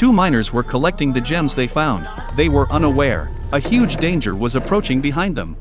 Two miners were collecting the gems they found. They were unaware a huge danger was approaching behind them.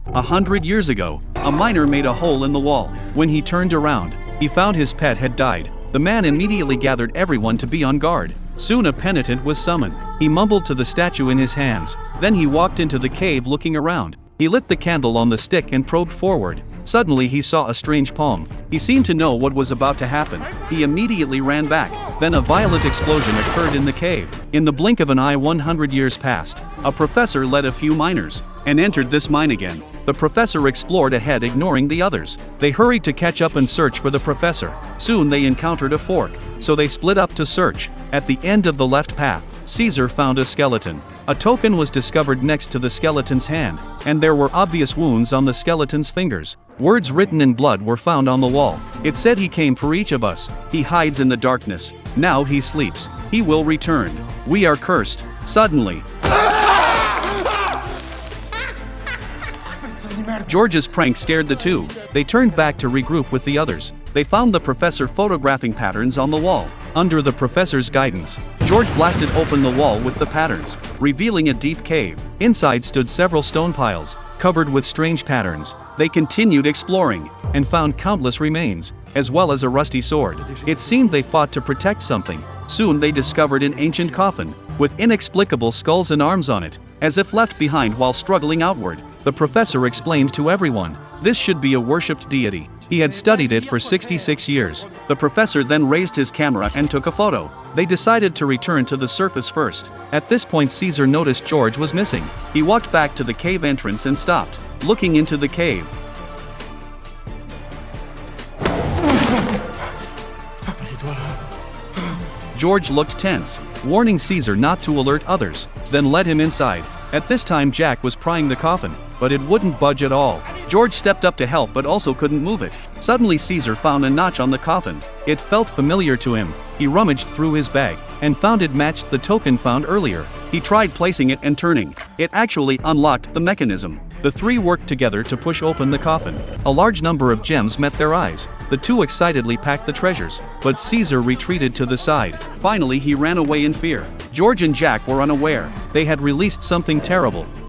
100 years ago, a miner made a hole in the wall. When he turned around, he found his pet had died. The man immediately gathered everyone to be on guard. Soon a penitent was summoned. He mumbled to the statue in his hands. Then he walked into the cave looking around. He lit the candle on the stick and probed forward. Suddenly he saw a strange palm. He seemed to know what was about to happen. He immediately ran back. Then a violent explosion occurred in the cave. In the blink of an eye, 100 years passed. A professor led a few miners and entered this mine again. The professor explored ahead, ignoring the others. They hurried to catch up and search for the professor. Soon they encountered a fork, so they split up to search. At the end of the left path, Caesar found a skeleton. A token was discovered next to the skeleton's hand, and there were obvious wounds on the skeleton's fingers. Words written in blood were found on the wall. It said, "He came for each of us. He hides in the darkness. Now he sleeps. He will return. We are cursed." Suddenly, George's prank scared the two. They turned back to regroup with the others. They found the professor photographing patterns on the wall. Under the professor's guidance, George blasted open the wall with the patterns, revealing a deep cave. Inside stood several stone piles, covered with strange patterns. They continued exploring, and found countless remains, as well as a rusty sword. It seemed they fought to protect something. Soon they discovered an ancient coffin, with inexplicable skulls and arms on it, as if left behind while struggling outward. The professor explained to everyone, this should be a worshipped deity. He had studied it for 66 years. The professor then raised his camera and took a photo. They decided to return to the surface first. At this point, Caesar noticed George was missing. He walked back to the cave entrance and stopped, looking into the cave. George looked tense, warning Caesar not to alert others, then led him inside. At this time, Jack was prying the coffin, but it wouldn't budge at all. George stepped up to help but also couldn't move it. Suddenly Caesar found a notch on the coffin. It felt familiar to him. He rummaged through his bag and found it matched the token found earlier. He tried placing it and turning. It actually unlocked the mechanism. The three worked together to push open the coffin. A large number of gems met their eyes. The two excitedly packed the treasures, but Caesar retreated to the side. Finally he ran away in fear. George and Jack were unaware. They had released something terrible.